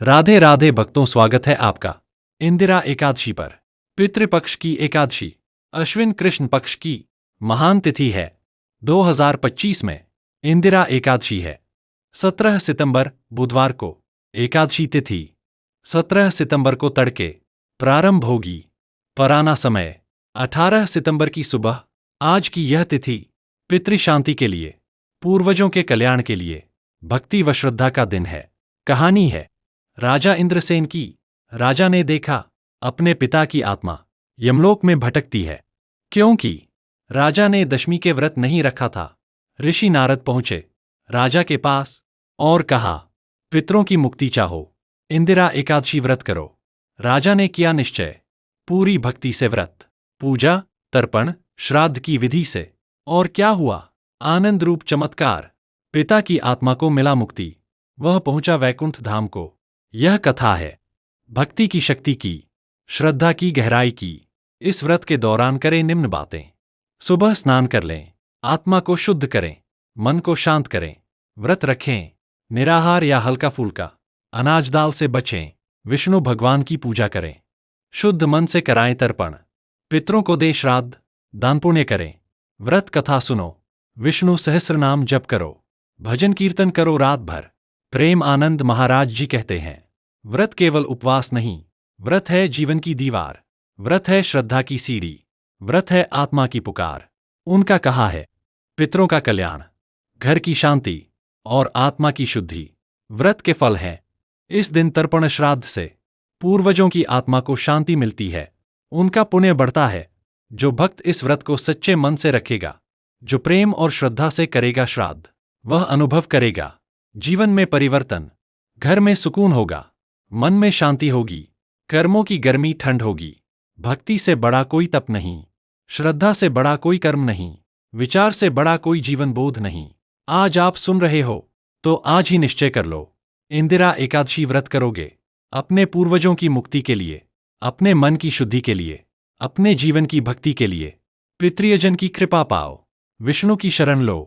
राधे राधे भक्तों, स्वागत है आपका इंदिरा एकादशी पर। पितृपक्ष की एकादशी अश्विन कृष्ण पक्ष की महान तिथि है। 2025 में इंदिरा एकादशी है। 17 सितंबर बुधवार को एकादशी तिथि 17 सितंबर को तड़के प्रारंभ होगी। पराना समय 18 सितंबर की सुबह। आज की यह तिथि पितृशांति के लिए, पूर्वजों के कल्याण के लिए भक्ति व श्रद्धा का दिन है। कहानी है राजा इंद्रसेन की। राजा ने देखा अपने पिता की आत्मा यमलोक में भटकती है, क्योंकि राजा ने दशमी के व्रत नहीं रखा था। ऋषि नारद पहुंचे राजा के पास और कहा, पितरों की मुक्ति चाहो, इंदिरा एकादशी व्रत करो। राजा ने किया निश्चय, पूरी भक्ति से व्रत, पूजा, तर्पण, श्राद्ध की विधि से। और क्या हुआ? आनंद रूप चमत्कार। पिता की आत्मा को मिला मुक्ति, वह पहुंचा वैकुंठ धाम को। यह कथा है भक्ति की शक्ति की, श्रद्धा की गहराई की। इस व्रत के दौरान करें निम्न बातें। सुबह स्नान कर लें, आत्मा को शुद्ध करें, मन को शांत करें। व्रत रखें, निराहार या हल्का फुल्का, अनाज दाल से बचें। विष्णु भगवान की पूजा करें, शुद्ध मन से कराएं तर्पण। पितरों को दे श्राद्ध, दान पुण्य करें। व्रत कथा सुनो, विष्णु सहस्रनाम जप करो, भजन कीर्तन करो रात भर। प्रेम आनंद महाराज जी कहते हैं, व्रत केवल उपवास नहीं, व्रत है जीवन की दीवार, व्रत है श्रद्धा की सीढ़ी, व्रत है आत्मा की पुकार। उनका कहा है, पितरों का कल्याण, घर की शांति और आत्मा की शुद्धि व्रत के फल हैं। इस दिन तर्पण श्राद्ध से पूर्वजों की आत्मा को शांति मिलती है, उनका पुण्य बढ़ता है। जो भक्त इस व्रत को सच्चे मन से रखेगा, जो प्रेम और श्रद्धा से करेगा श्राद्ध, वह अनुभव करेगा जीवन में परिवर्तन। घर में सुकून होगा, मन में शांति होगी, कर्मों की गर्मी ठंड होगी। भक्ति से बड़ा कोई तप नहीं, श्रद्धा से बड़ा कोई कर्म नहीं, विचार से बड़ा कोई जीवन बोध नहीं। आज आप सुन रहे हो तो आज ही निश्चय कर लो, इंदिरा एकादशी व्रत करोगे। अपने पूर्वजों की मुक्ति के लिए, अपने मन की शुद्धि के लिए, अपने जीवन की भक्ति के लिए। पितृयजन की कृपा पाओ, विष्णु की शरण लो।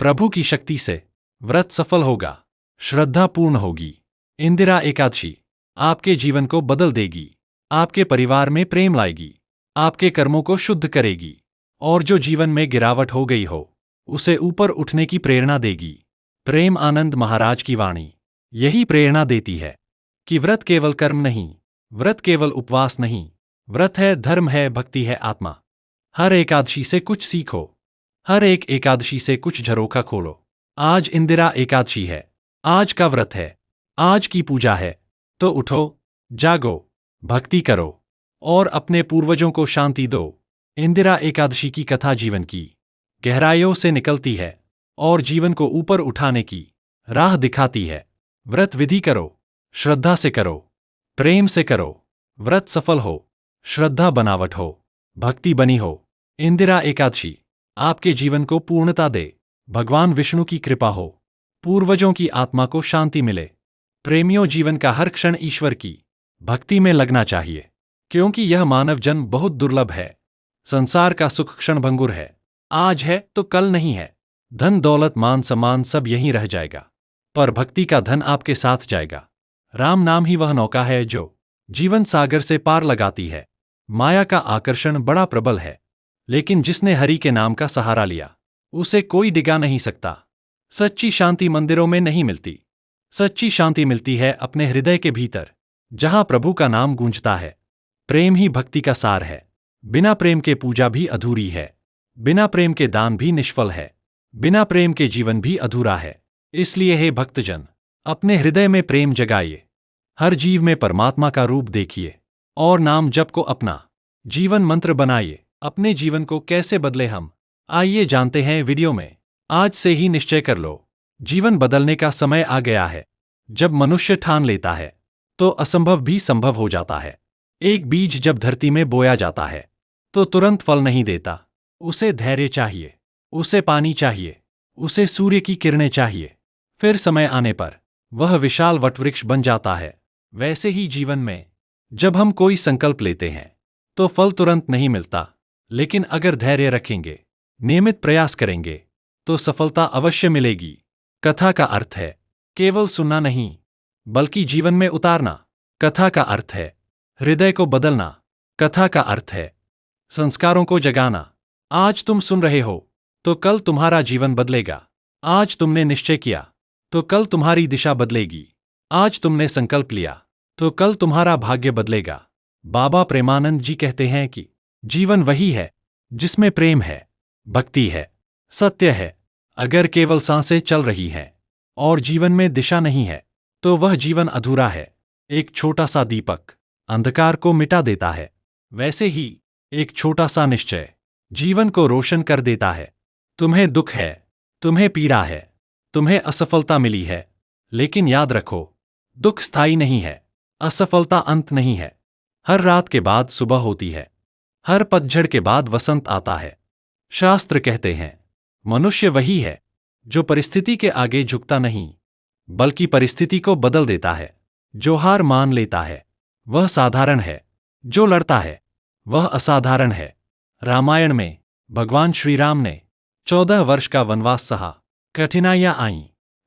प्रभु की शक्ति से व्रत सफल होगा, श्रद्धा पूर्ण होगी। इंदिरा एकादशी आपके जीवन को बदल देगी, आपके परिवार में प्रेम लाएगी, आपके कर्मों को शुद्ध करेगी और जो जीवन में गिरावट हो गई हो उसे ऊपर उठने की प्रेरणा देगी। प्रेम आनंद महाराज की वाणी यही प्रेरणा देती है कि व्रत केवल कर्म नहीं, व्रत केवल उपवास नहीं, व्रत है धर्म है, भक्ति है आत्मा। हर एकादशी से कुछ सीखो, हर एक एकादशी से कुछ झरोखा खोलो। आज इंदिरा एकादशी है, आज का व्रत है, आज की पूजा है, तो उठो, जागो, भक्ति करो और अपने पूर्वजों को शांति दो। इंदिरा एकादशी की कथा जीवन की गहराइयों से निकलती है और जीवन को ऊपर उठाने की राह दिखाती है। व्रत विधि करो, श्रद्धा से करो, प्रेम से करो। व्रत सफल हो, श्रद्धा बनावट हो, भक्ति बनी हो। इंदिरा एकादशी आपके जीवन को पूर्णता दे। भगवान विष्णु की कृपा हो, पूर्वजों की आत्मा को शांति मिले। प्रेमियों, जीवन का हर क्षण ईश्वर की भक्ति में लगना चाहिए, क्योंकि यह मानव जन्म बहुत दुर्लभ है। संसार का सुख क्षणभंगुर है, आज है तो कल नहीं है। धन दौलत मान सम्मान सब यहीं रह जाएगा, पर भक्ति का धन आपके साथ जाएगा। राम नाम ही वह नौका है जो जीवन सागर से पार लगाती है। माया का आकर्षण बड़ा प्रबल है, लेकिन जिसने हरि के नाम का सहारा लिया उसे कोई डिगा नहीं सकता। सच्ची शांति मंदिरों में नहीं मिलती, सच्ची शांति मिलती है अपने हृदय के भीतर, जहां प्रभु का नाम गूंजता है। प्रेम ही भक्ति का सार है, बिना प्रेम के पूजा भी अधूरी है, बिना प्रेम के दान भी निष्फल है, बिना प्रेम के जीवन भी अधूरा है। इसलिए हे भक्तजन, अपने हृदय में प्रेम जगाइए, हर जीव में परमात्मा का रूप देखिए और नाम जप को अपना जीवन मंत्र बनाइए। अपने जीवन को कैसे बदले हम, आइए जानते हैं वीडियो में। आज से ही निश्चय कर लो, जीवन बदलने का समय आ गया है। जब मनुष्य ठान लेता है तो असंभव भी संभव हो जाता है। एक बीज जब धरती में बोया जाता है तो तुरंत फल नहीं देता, उसे धैर्य चाहिए, उसे पानी चाहिए, उसे सूर्य की किरणें चाहिए। फिर समय आने पर वह विशाल वटवृक्ष बन जाता है। वैसे ही जीवन में जब हम कोई संकल्प लेते हैं तो फल तुरंत नहीं मिलता, लेकिन अगर धैर्य रखेंगे, नियमित प्रयास करेंगे तो सफलता अवश्य मिलेगी। कथा का अर्थ है केवल सुनना नहीं, बल्कि जीवन में उतारना। कथा का अर्थ है हृदय को बदलना। कथा का अर्थ है संस्कारों को जगाना। आज तुम सुन रहे हो तो कल तुम्हारा जीवन बदलेगा। आज तुमने निश्चय किया तो कल तुम्हारी दिशा बदलेगी। आज तुमने संकल्प लिया तो कल तुम्हारा भाग्य बदलेगा। बाबा प्रेमानंद जी कहते हैं कि जीवन वही है जिसमें प्रेम है, भक्ति है, सत्य है। अगर केवल सांसें चल रही हैं और जीवन में दिशा नहीं है तो वह जीवन अधूरा है। एक छोटा सा दीपक अंधकार को मिटा देता है, वैसे ही एक छोटा सा निश्चय जीवन को रोशन कर देता है। तुम्हें दुख है, तुम्हें पीड़ा है, तुम्हें असफलता मिली है, लेकिन याद रखो दुख स्थायी नहीं है, असफलता अंत नहीं है। हर रात के बाद सुबह होती है, हर पतझड़ के बाद वसंत आता है। शास्त्र कहते हैं मनुष्य वही है जो परिस्थिति के आगे झुकता नहीं, बल्कि परिस्थिति को बदल देता है। जो हार मान लेता है वह साधारण है, जो लड़ता है वह असाधारण है। रामायण में भगवान श्री राम ने 14 वर्ष का वनवास सहा, कठिनाइयां आईं,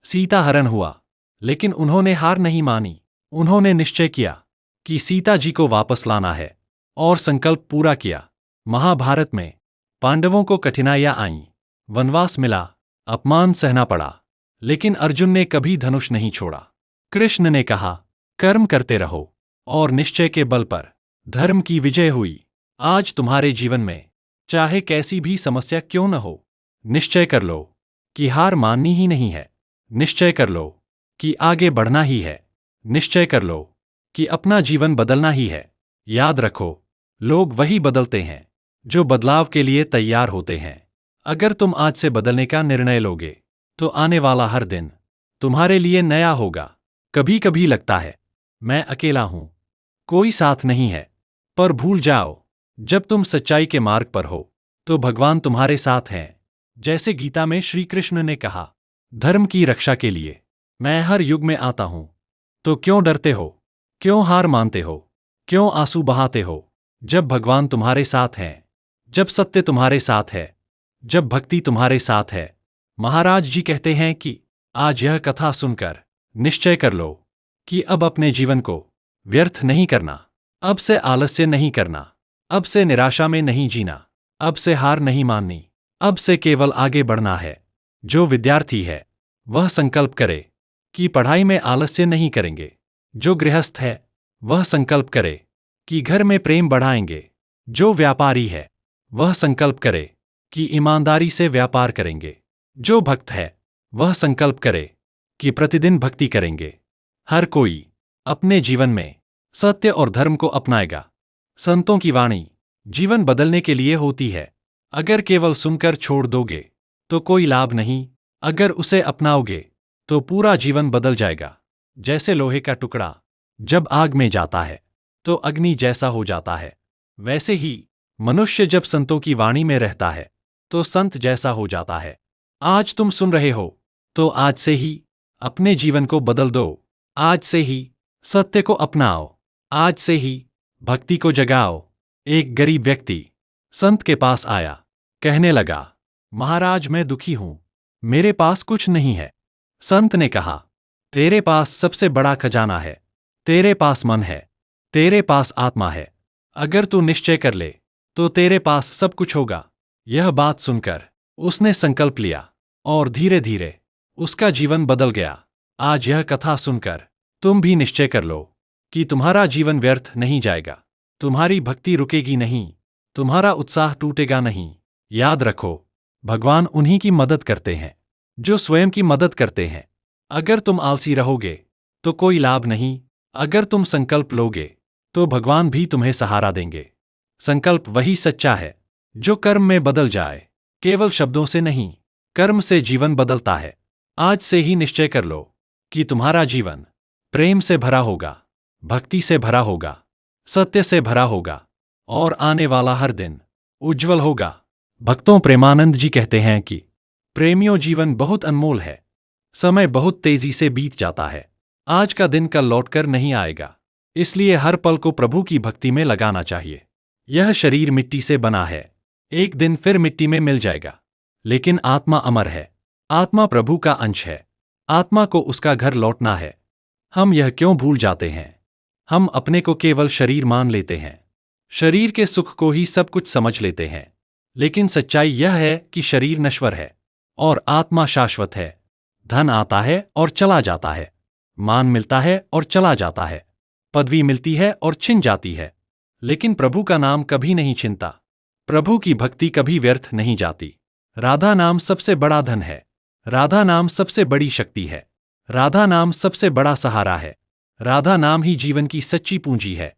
सीता हरण हुआ, लेकिन उन्होंने हार नहीं मानी। उन्होंने निश्चय किया कि सीता जी को वापस लाना है और संकल्प पूरा किया। महाभारत में पांडवों को कठिनाइयां आईं, वनवास मिला, अपमान सहना पड़ा, लेकिन अर्जुन ने कभी धनुष नहीं छोड़ा। कृष्ण ने कहा कर्म करते रहो और निश्चय के बल पर धर्म की विजय हुई। आज तुम्हारे जीवन में चाहे कैसी भी समस्या क्यों न हो, निश्चय कर लो कि हार माननी ही नहीं है। निश्चय कर लो कि आगे बढ़ना ही है। निश्चय कर लो कि अपना जीवन बदलना ही है। याद रखो लोग वही बदलते हैं जो बदलाव के लिए तैयार होते हैं। अगर तुम आज से बदलने का निर्णय लोगे तो आने वाला हर दिन तुम्हारे लिए नया होगा। कभी कभी लगता है मैं अकेला हूं, कोई साथ नहीं है, पर भूल जाओ जब तुम सच्चाई के मार्ग पर हो तो भगवान तुम्हारे साथ हैं। जैसे गीता में श्री कृष्ण ने कहा धर्म की रक्षा के लिए मैं हर युग में आता हूं। तो क्यों डरते हो, क्यों हार मानते हो, क्यों आंसू बहाते हो? जब भगवान तुम्हारे साथ हैं, जब सत्य तुम्हारे साथ है, जब भक्ति तुम्हारे साथ है। महाराज जी कहते हैं कि आज यह कथा सुनकर निश्चय कर लो कि अब अपने जीवन को व्यर्थ नहीं करना, अब से आलस्य नहीं करना, अब से निराशा में नहीं जीना, अब से हार नहीं माननी, अब से केवल आगे बढ़ना है। जो विद्यार्थी है वह संकल्प करे कि पढ़ाई में आलस्य नहीं करेंगे। जो गृहस्थ है वह संकल्प करे कि घर में प्रेम बढ़ाएंगे। जो व्यापारी है वह संकल्प करे कि ईमानदारी से व्यापार करेंगे। जो भक्त है वह संकल्प करे कि प्रतिदिन भक्ति करेंगे। हर कोई अपने जीवन में सत्य और धर्म को अपनाएगा। संतों की वाणी जीवन बदलने के लिए होती है। अगर केवल सुनकर छोड़ दोगे तो कोई लाभ नहीं, अगर उसे अपनाओगे तो पूरा जीवन बदल जाएगा। जैसे लोहे का टुकड़ा जब आग में जाता है तो अग्नि जैसा हो जाता है, वैसे ही मनुष्य जब संतों की वाणी में रहता है तो संत जैसा हो जाता है। आज तुम सुन रहे हो तो आज से ही अपने जीवन को बदल दो। आज से ही सत्य को अपनाओ, आज से ही भक्ति को जगाओ। एक गरीब व्यक्ति संत के पास आया, कहने लगा महाराज मैं दुखी हूं, मेरे पास कुछ नहीं है। संत ने कहा तेरे पास सबसे बड़ा खजाना है, तेरे पास मन है, तेरे पास आत्मा है। अगर तू निश्चय कर ले तो तेरे पास सब कुछ होगा। यह बात सुनकर उसने संकल्प लिया और धीरे धीरे उसका जीवन बदल गया। आज यह कथा सुनकर तुम भी निश्चय कर लो कि तुम्हारा जीवन व्यर्थ नहीं जाएगा, तुम्हारी भक्ति रुकेगी नहीं, तुम्हारा उत्साह टूटेगा नहीं। याद रखो भगवान उन्हीं की मदद करते हैं जो स्वयं की मदद करते हैं। अगर तुम आलसी रहोगे तो कोई लाभ नहीं, अगर तुम संकल्प लोगे तो भगवान भी तुम्हें सहारा देंगे। संकल्प वही सच्चा है जो कर्म में बदल जाए, केवल शब्दों से नहीं, कर्म से जीवन बदलता है। आज से ही निश्चय कर लो कि तुम्हारा जीवन प्रेम से भरा होगा, भक्ति से भरा होगा, सत्य से भरा होगा और आने वाला हर दिन उज्जवल होगा। भक्तों प्रेमानंद जी कहते हैं कि प्रेमियों जीवन बहुत अनमोल है, समय बहुत तेजी से बीत जाता है। आज का दिन कल लौटकर नहीं आएगा, इसलिए हर पल को प्रभु की भक्ति में लगाना चाहिए। यह शरीर मिट्टी से बना है, एक दिन फिर मिट्टी में मिल जाएगा, लेकिन आत्मा अमर है, आत्मा प्रभु का अंश है, आत्मा को उसका घर लौटना है। हम यह क्यों भूल जाते हैं? हम अपने को केवल शरीर मान लेते हैं। शरीर के सुख को ही सब कुछ समझ लेते हैं। लेकिन सच्चाई यह है कि शरीर नश्वर है और आत्मा शाश्वत है। धन आता है और चला जाता है, मान मिलता है और चला जाता है, पदवी मिलती है और छिन जाती है, लेकिन प्रभु का नाम कभी नहीं छिनता। प्रभु की भक्ति कभी व्यर्थ नहीं जाती। राधा नाम सबसे बड़ा धन है। राधा नाम सबसे बड़ी शक्ति है। राधा नाम सबसे बड़ा सहारा है। राधा नाम ही जीवन की सच्ची पूंजी है।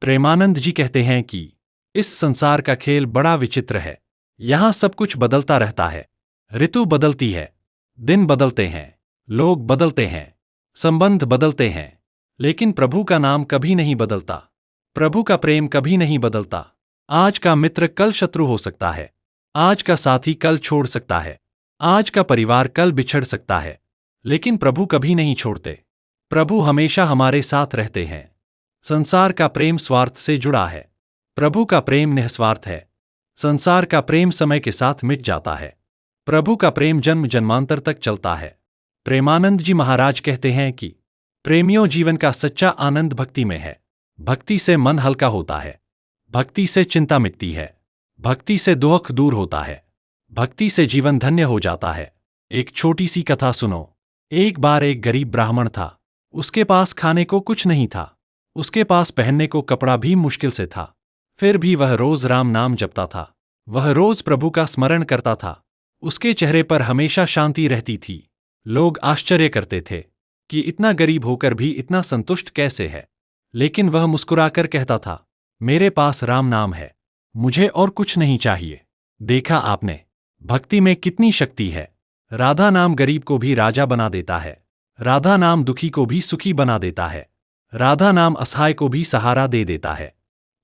प्रेमानंद जी कहते हैं कि इस संसार का खेल बड़ा विचित्र है। यहां सब कुछ बदलता रहता है। ऋतु बदलती है, दिन बदलते हैं, लोग बदलते हैं, संबंध बदलते हैं, लेकिन प्रभु का नाम कभी नहीं बदलता। प्रभु का प्रेम कभी नहीं बदलता। आज का मित्र कल शत्रु हो सकता है। आज का साथी कल छोड़ सकता है। आज का परिवार कल बिछड़ सकता है, लेकिन प्रभु कभी नहीं छोड़ते। प्रभु हमेशा हमारे साथ रहते हैं। संसार का प्रेम स्वार्थ से जुड़ा है। प्रभु का प्रेम निस्वार्थ है। संसार का प्रेम समय के साथ मिट जाता है। प्रभु का प्रेम जन्म जन्मांतर तक चलता है। प्रेमानंद जी महाराज कहते हैं कि प्रेमियों, जीवन का सच्चा आनंद भक्ति में है। भक्ति से मन हल्का होता है। भक्ति से चिंता मिटती है। भक्ति से दुख दूर होता है। भक्ति से जीवन धन्य हो जाता है। एक छोटी सी कथा सुनो। एक बार एक गरीब ब्राह्मण था। उसके पास खाने को कुछ नहीं था। उसके पास पहनने को कपड़ा भी मुश्किल से था। फिर भी वह रोज राम नाम जपता था। वह रोज प्रभु का स्मरण करता था। उसके चेहरे पर हमेशा शांति रहती थी। लोग आश्चर्य करते थे कि इतना गरीब होकर भी इतना संतुष्ट कैसे है। लेकिन वह मुस्कुराकर कहता था, मेरे पास राम नाम है, मुझे और कुछ नहीं चाहिए। देखा आपने, भक्ति में कितनी शक्ति है। राधा नाम गरीब को भी राजा बना देता है। राधा नाम दुखी को भी सुखी बना देता है। राधा नाम असहाय को भी सहारा दे देता है।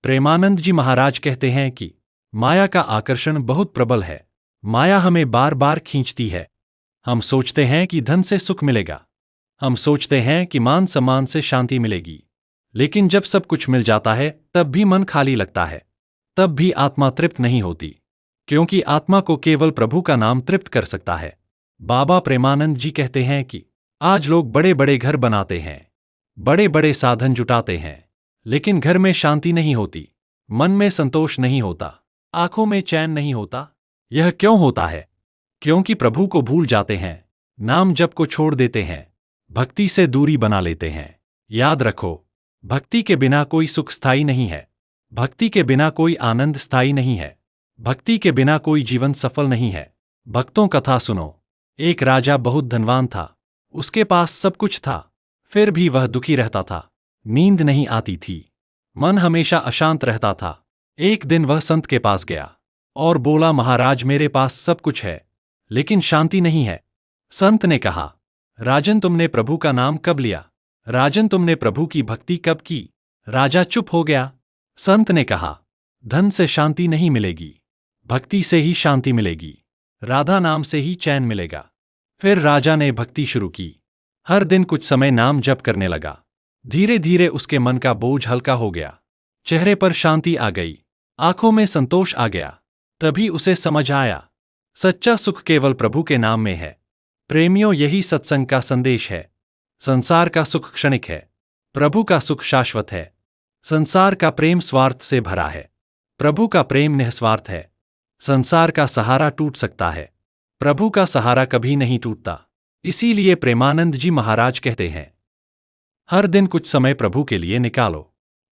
प्रेमानंद जी महाराज कहते हैं कि माया का आकर्षण बहुत प्रबल है। माया हमें बार बार खींचती है। हम सोचते हैं कि धन से सुख मिलेगा। हम सोचते हैं कि मान सम्मान से शांति मिलेगी। लेकिन जब सब कुछ मिल जाता है तब भी मन खाली लगता है। तब भी आत्मा तृप्त नहीं होती, क्योंकि आत्मा को केवल प्रभु का नाम तृप्त कर सकता है। बाबा प्रेमानंद जी कहते हैं कि आज लोग बड़े बड़े घर बनाते हैं, बड़े बड़े साधन जुटाते हैं, लेकिन घर में शांति नहीं होती, मन में संतोष नहीं होता, आंखों में चैन नहीं होता। यह क्यों होता है? क्योंकि प्रभु को भूल जाते हैं, नाम जप को छोड़ देते हैं, भक्ति से दूरी बना लेते हैं। याद रखो, भक्ति के बिना कोई सुख स्थायी नहीं है। भक्ति के बिना कोई आनंद स्थायी नहीं है। भक्ति के बिना कोई जीवन सफल नहीं है। भक्तों, कथा सुनो। एक राजा बहुत धनवान था। उसके पास सब कुछ था, फिर भी वह दुखी रहता था। नींद नहीं आती थी, मन हमेशा अशांत रहता था। एक दिन वह संत के पास गया और बोला, महाराज, मेरे पास सब कुछ है, लेकिन शांति नहीं है। संत ने कहा, राजन, तुमने प्रभु का नाम कब लिया? राजन, तुमने प्रभु की भक्ति कब की? राजा चुप हो गया। संत ने कहा, धन से शांति नहीं मिलेगी, भक्ति से ही शांति मिलेगी। राधा नाम से ही चैन मिलेगा। फिर राजा ने भक्ति शुरू की। हर दिन कुछ समय नाम जप करने लगा। धीरे धीरे उसके मन का बोझ हल्का हो गया। चेहरे पर शांति आ गई, आंखों में संतोष आ गया। तभी उसे समझ आया, सच्चा सुख केवल प्रभु के नाम में है। प्रेमियों, यही सत्संग का संदेश है। संसार का सुख क्षणिक है, प्रभु का सुख शाश्वत है। संसार का प्रेम स्वार्थ से भरा है, प्रभु का प्रेम निस्वार्थ है। संसार का सहारा टूट सकता है, प्रभु का सहारा कभी नहीं टूटता। इसीलिए प्रेमानंद जी महाराज कहते हैं, हर दिन कुछ समय प्रभु के लिए निकालो।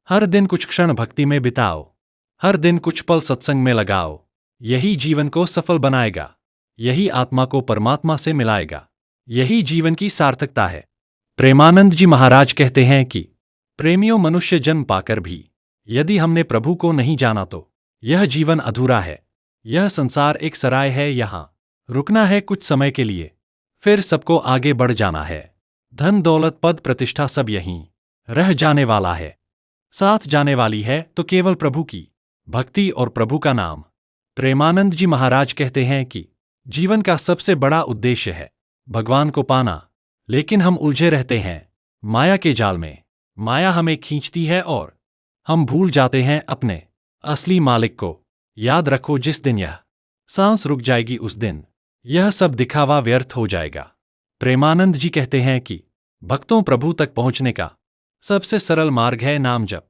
हर दिन कुछ क्षण भक्ति में बिताओ। हर दिन कुछ पल सत्संग में लगाओ। यही जीवन को सफल बनाएगा। यही आत्मा को परमात्मा से मिलाएगा। यही जीवन की सार्थकता है। प्रेमानंद जी महाराज कहते हैं कि प्रेमियों, मनुष्य जन्म पाकर भी यदि हमने प्रभु को नहीं जाना तो यह जीवन अधूरा है। यह संसार एक सराय है, यहाँ रुकना है कुछ समय के लिए, फिर सबको आगे बढ़ जाना है। धन दौलत पद प्रतिष्ठा सब यहीं रह जाने वाला है। साथ जाने वाली है तो केवल प्रभु की भक्ति और प्रभु का नाम। प्रेमानंद जी महाराज कहते हैं कि जीवन का सबसे बड़ा उद्देश्य है भगवान को पाना, लेकिन हम उलझे रहते हैं माया के जाल में। माया हमें खींचती है और हम भूल जाते हैं अपने असली मालिक को। याद रखो, जिस दिन यह सांस रुक जाएगी उस दिन यह सब दिखावा व्यर्थ हो जाएगा। प्रेमानंद जी कहते हैं कि भक्तों, प्रभु तक पहुंचने का सबसे सरल मार्ग है नाम जप।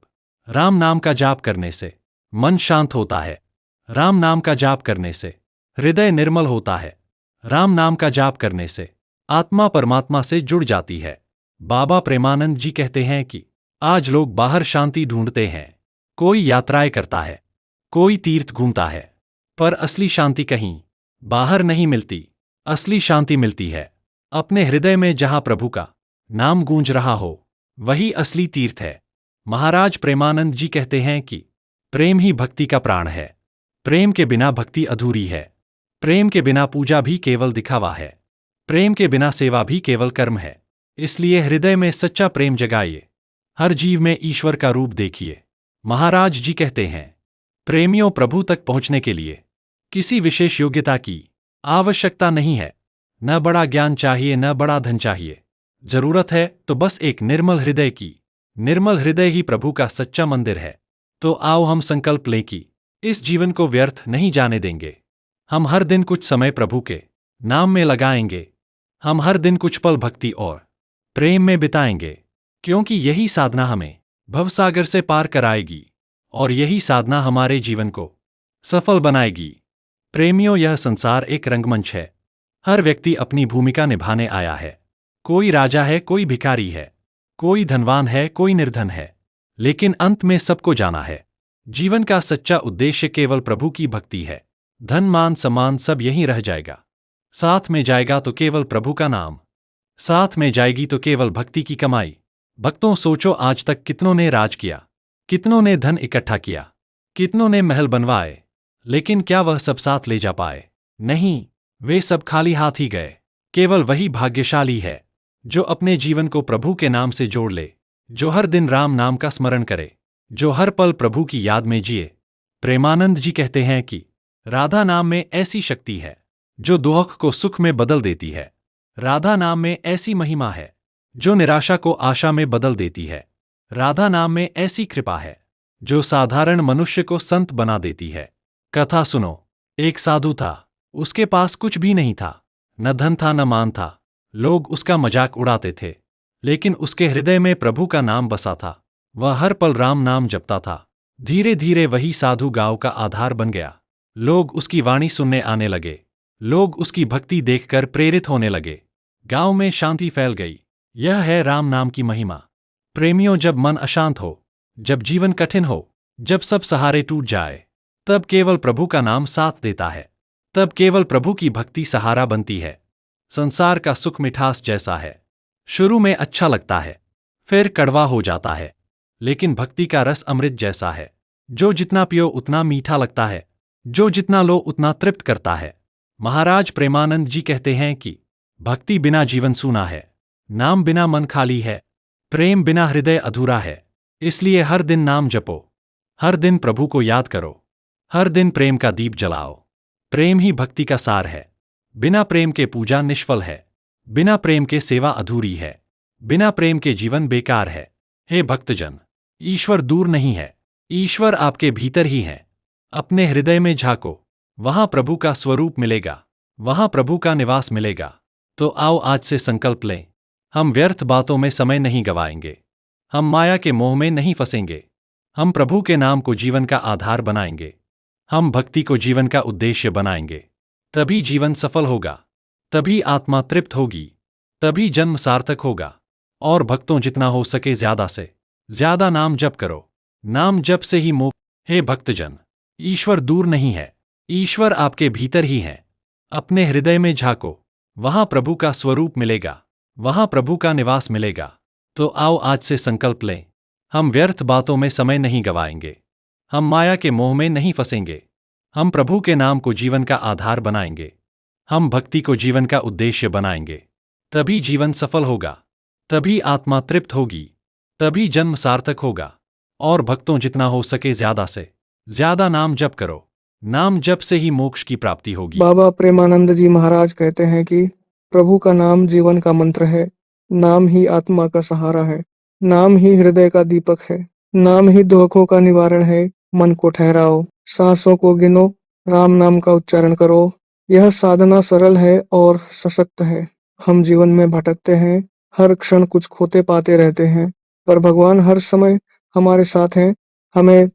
राम नाम का जाप करने से मन शांत होता है। राम नाम का जाप करने से हृदय निर्मल होता है। राम नाम का जाप करने से आत्मा परमात्मा से जुड़ जाती है। बाबा प्रेमानंद जी कहते हैं कि आज लोग बाहर शांति ढूंढते हैं, कोई यात्राएं करता है, कोई तीर्थ घूमता है, पर असली शांति कहीं बाहर नहीं मिलती। असली शांति मिलती है अपने हृदय में, जहां प्रभु का नाम गूंज रहा हो, वही असली तीर्थ है। महाराज प्रेमानंद जी कहते हैं कि प्रेम ही भक्ति का प्राण है। प्रेम के बिना भक्ति अधूरी है। प्रेम के बिना पूजा भी केवल दिखावा है। प्रेम के बिना सेवा भी केवल कर्म है। इसलिए हृदय में सच्चा प्रेम जगाइए, हर जीव में ईश्वर का रूप देखिए। महाराज जी कहते हैं, प्रेमियों, प्रभु तक पहुंचने के लिए किसी विशेष योग्यता की आवश्यकता नहीं है। न बड़ा ज्ञान चाहिए, न बड़ा धन चाहिए। जरूरत है तो बस एक निर्मल हृदय की। निर्मल हृदय ही प्रभु का सच्चा मंदिर है। तो आओ हम संकल्प लें कि इस जीवन को व्यर्थ नहीं जाने देंगे। हम हर दिन कुछ समय प्रभु के नाम में लगाएंगे। हम हर दिन कुछ पल भक्ति और प्रेम में बिताएंगे, क्योंकि यही साधना हमें भवसागर से पार कराएगी और यही साधना हमारे जीवन को सफल बनाएगी। प्रेमियों, यह संसार एक रंगमंच है। हर व्यक्ति अपनी भूमिका निभाने आया है। कोई राजा है, कोई भिखारी है, कोई धनवान है, कोई निर्धन है, लेकिन अंत में सबको जाना है। जीवन का सच्चा उद्देश्य केवल प्रभु की भक्ति है। धन, मान, सम्मान सब यहीं रह जाएगा। साथ में जाएगा तो केवल प्रभु का नाम, साथ में जाएगी तो केवल भक्ति की कमाई। भक्तों, सोचो, आज तक कितनों ने राज किया, कितनों ने धन इकट्ठा किया, कितनों ने महल बनवाए, लेकिन क्या वह सब साथ ले जा पाए? नहीं, वे सब खाली हाथ ही गए। केवल वही भाग्यशाली है जो अपने जीवन को प्रभु के नाम से जोड़ ले, जो हर दिन राम नाम का स्मरण करे, जो हर पल प्रभु की याद में जिए। प्रेमानंद जी कहते हैं कि राधा नाम में ऐसी शक्ति है जो दुख को सुख में बदल देती है। राधा नाम में ऐसी महिमा है जो निराशा को आशा में बदल देती है। राधा नाम में ऐसी कृपा है जो साधारण मनुष्य को संत बना देती है। कथा सुनो, एक साधु था, उसके पास कुछ भी नहीं था, न धन था, न मान था। लोग उसका मजाक उड़ाते थे, लेकिन उसके हृदय में प्रभु का नाम बसा था। वह हर पल राम नाम जपता था। धीरे धीरे वही साधु गांव का आधार बन गया। लोग उसकी वाणी सुनने आने लगे। लोग उसकी भक्ति देखकर प्रेरित होने लगे। गांव में शांति फैल गई। यह है राम नाम की महिमा। प्रेमियों, जब मन अशांत हो, जब जीवन कठिन हो, जब सब सहारे टूट जाए, तब केवल प्रभु का नाम साथ देता है। तब केवल प्रभु की भक्ति सहारा बनती है। संसार का सुख मिठास जैसा है, शुरू में अच्छा लगता है, फिर कड़वा हो जाता है, लेकिन भक्ति का रस अमृत जैसा है, जो जितना पियो उतना मीठा लगता है, जो जितना लो उतना तृप्त करता है। महाराज प्रेमानंद जी कहते हैं कि भक्ति बिना जीवन सूना है, नाम बिना मन खाली है, प्रेम बिना हृदय अधूरा है। इसलिए हर दिन नाम जपो, हर दिन प्रभु को याद करो, हर दिन प्रेम का दीप जलाओ। प्रेम ही भक्ति का सार है। बिना प्रेम के पूजा निष्फल है, बिना प्रेम के सेवा अधूरी है, बिना प्रेम के जीवन बेकार है। हे भक्तजन, ईश्वर दूर नहीं है, ईश्वर आपके भीतर ही है। अपने हृदय में झांको, वहां प्रभु का स्वरूप मिलेगा, वहां प्रभु का निवास मिलेगा। तो आओ आज से संकल्प लें, हम व्यर्थ बातों में समय नहीं गवाएंगे, हम माया के मोह में नहीं फंसेंगे, हम प्रभु के नाम को जीवन का आधार बनाएंगे, हम भक्ति को जीवन का उद्देश्य बनाएंगे। तभी जीवन सफल होगा, तभी आत्मा तृप्त होगी, तभी जन्म सार्थक होगा। और भक्तों, जितना हो सके ज्यादा से ज्यादा नाम जप करो। नाम जप से ही मोक्ष। हे भक्तजन, ईश्वर दूर नहीं है, ईश्वर आपके भीतर ही है। अपने हृदय में झांको, वहां प्रभु का स्वरूप मिलेगा, वहां प्रभु का निवास मिलेगा। तो आओ आज से संकल्प लें, हम व्यर्थ बातों में समय नहीं गवाएंगे, हम माया के मोह में नहीं फंसेंगे, हम प्रभु के नाम को जीवन का आधार बनाएंगे, हम भक्ति को जीवन का उद्देश्य बनाएंगे। तभी जीवन सफल होगा, तभी आत्मा तृप्त होगी, तभी जन्म सार्थक होगा। और भक्तों, जितना हो सके ज्यादा से ज्यादा नाम जप करो। नाम जप से ही मोक्ष की प्राप्ति होगी। बाबा प्रेमानंद जी महाराज कहते हैं कि प्रभु का नाम जीवन का मंत्र है, नाम ही आत्मा का सहारा है, नाम ही हृदय का दीपक है, नाम ही दुखों का निवारण है। मन को ठहराओ, सांसों को गिनो, राम नाम का उच्चारण करो। यह साधना सरल है और सशक्त है। हम जीवन में भटकते हैं, हर क्षण कुछ खोते पाते रहते हैं, पर भगवान हर समय हमारे साथ हैं, हमें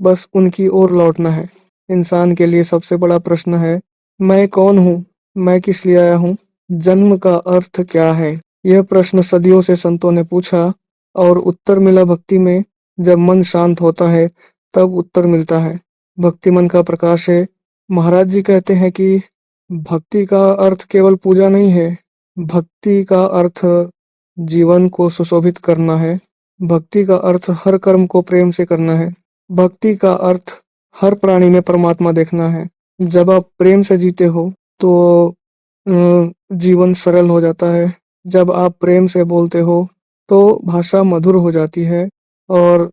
बस उनकी ओर लौटना है। इंसान के लिए सबसे बड़ा प्रश्न है, मैं कौन हूँ? मैं किस लिए आया हूँ? जन्म का अर्थ क्या है? यह प्रश्न सदियों से संतों ने पूछा और उत्तर मिला भक्ति में। जब मन शांत होता है, तब उत्तर मिलता है। भक्ति मन का प्रकाश है। महाराज जी कहते हैं कि भक्ति का अर्थ केवल पूजा नहीं है, भक्ति का अर्थ जीवन को सुशोभित करना है। भक्ति का अर्थ हर कर्म को प्रेम से करना है। भक्ति का अर्थ हर प्राणी में परमात्मा देखना है। जब आप प्रेम से जीते हो तो जीवन सरल हो जाता है। जब आप प्रेम से बोलते हो तो भाषा मधुर हो जाती है, और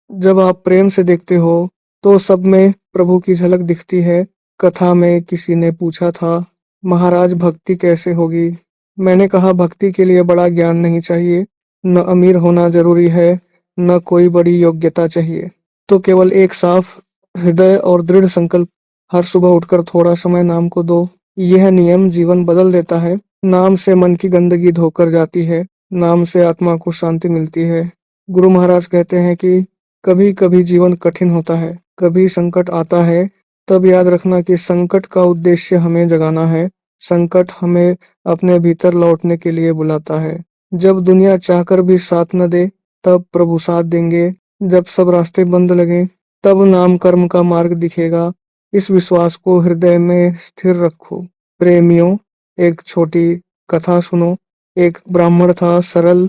जब आप प्रेम से देखते हो तो सब में प्रभु की झलक दिखती है। कथा में किसी ने पूछा था, महाराज भक्ति कैसे होगी? मैंने कहा, भक्ति के लिए बड़ा ज्ञान नहीं चाहिए, न अमीर होना जरूरी है, न कोई बड़ी योग्यता चाहिए। तो केवल एक साफ हृदय और दृढ़ संकल्प। हर सुबह उठकर थोड़ा समय नाम को दो। यह नियम जीवन बदल देता है। नाम से मन की गंदगी धोकर जाती है, नाम से आत्मा को शांति मिलती है। गुरु महाराज कहते हैं कि कभी कभी जीवन कठिन होता है, कभी संकट आता है, तब याद रखना कि संकट का उद्देश्य हमें जगाना है। संकट हमें अपने भीतर लौटने के लिए बुलाता है। जब दुनिया चाहकर भी साथ न दे, तब प्रभु साथ देंगे। जब सब रास्ते बंद लगे, तब नाम कर्म का मार्ग दिखेगा। इस विश्वास को हृदय में स्थिर रखो। प्रेमियों, एक छोटी कथा सुनो। एक ब्राह्मण था, सरल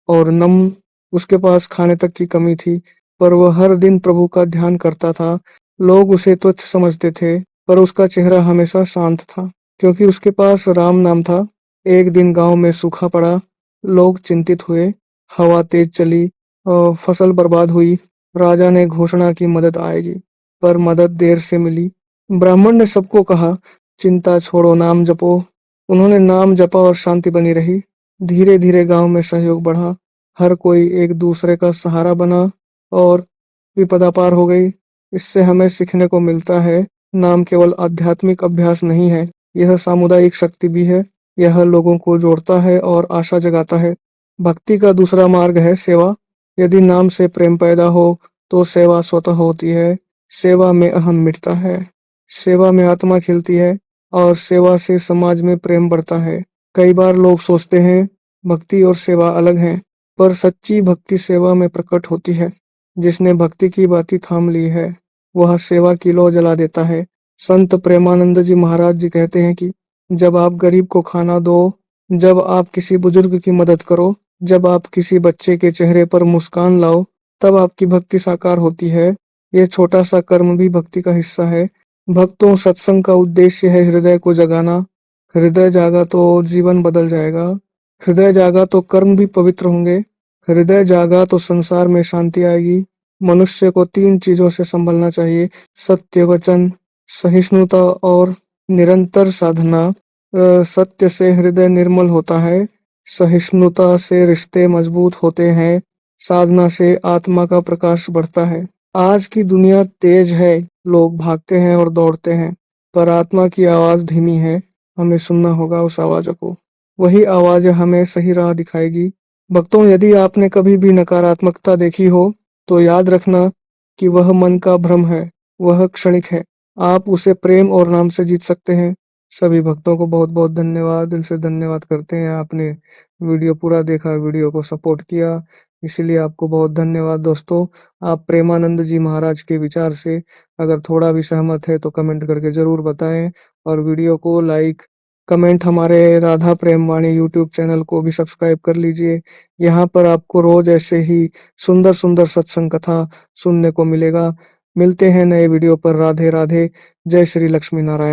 और नम्र। उसके पास खाने तक की कमी थी, पर वह हर दिन प्रभु का ध्यान करता था। लोग उसे तुच्छ समझते थे, पर उसका चेहरा हमेशा शांत था, क्योंकि उसके पास राम नाम था। एक दिन गांव में सूखा पड़ा, लोग चिंतित हुए, हवा तेज चली और फसल बर्बाद हुई। राजा ने घोषणा की मदद आएगी, पर मदद देर से मिली। ब्राह्मण ने सबको कहा, चिंता छोड़ो, नाम जपो। उन्होंने नाम जपा और शांति बनी रही। धीरे धीरे गांव में सहयोग बढ़ा, हर कोई एक दूसरे का सहारा बना और विपदा पार हो गई। इससे हमें सीखने को मिलता है, नाम केवल आध्यात्मिक अभ्यास नहीं है, यह सामुदायिक शक्ति भी है। यह लोगों को जोड़ता है और आशा जगाता है। भक्ति का दूसरा मार्ग है सेवा। यदि नाम से प्रेम पैदा हो तो सेवा स्वतः होती है। सेवा में अहम मिटता है, सेवा में आत्मा खिलती है, और सेवा से समाज में प्रेम बढ़ता है। कई बार लोग सोचते हैं भक्ति और सेवा अलग हैं, पर सच्ची भक्ति सेवा में प्रकट होती है। जिसने भक्ति की बाती थाम ली है, वह सेवा की लौ जला देता है। संत प्रेमानंद जी महाराज जी कहते हैं कि जब आप गरीब को खाना दो, जब आप किसी बुजुर्ग की मदद करो, जब आप किसी बच्चे के चेहरे पर मुस्कान लाओ, तब आपकी भक्ति साकार होती है। यह छोटा सा कर्म भी भक्ति का हिस्सा है। भक्तों, सत्संग का उद्देश्य है हृदय को जगाना। हृदय जागा तो जीवन बदल जाएगा। हृदय जागा तो कर्म भी पवित्र होंगे। हृदय जागा तो संसार में शांति आएगी। मनुष्य को 3 चीजों से संभलना चाहिए, सत्य वचन, सहिष्णुता और निरंतर साधना। सत्य से हृदय निर्मल होता है, सहिष्णुता से रिश्ते मजबूत होते हैं, साधना से आत्मा का प्रकाश बढ़ता है। आज की दुनिया तेज है, लोग भागते हैं और दौड़ते हैं, पर आत्मा की आवाज धीमी है। हमें सुनना होगा उस आवाज को, वही आवाज हमें सही राह दिखाएगी। भक्तों, यदि आपने कभी भी नकारात्मकता देखी हो, तो याद रखना कि वह मन का भ्रम है, वह क्षणिक है। आप उसे प्रेम और नाम से जीत सकते हैं। सभी भक्तों को बहुत बहुत धन्यवाद, दिल से धन्यवाद करते हैं। आपने वीडियो पूरा देखा, वीडियो को सपोर्ट किया, इसीलिए आपको बहुत धन्यवाद। दोस्तों, आप प्रेमानंद जी महाराज के विचार से अगर थोड़ा भी सहमत है तो कमेंट करके ज़रूर बताएं, और वीडियो को लाइक, कमेंट, हमारे राधा प्रेम वाणी यूट्यूब चैनल को भी सब्सक्राइब कर लीजिए। यहाँ पर आपको रोज ऐसे ही सुंदर सुंदर सत्संग कथा सुनने को मिलेगा। मिलते हैं नए वीडियो पर। राधे राधे। जय श्री लक्ष्मी नारायण।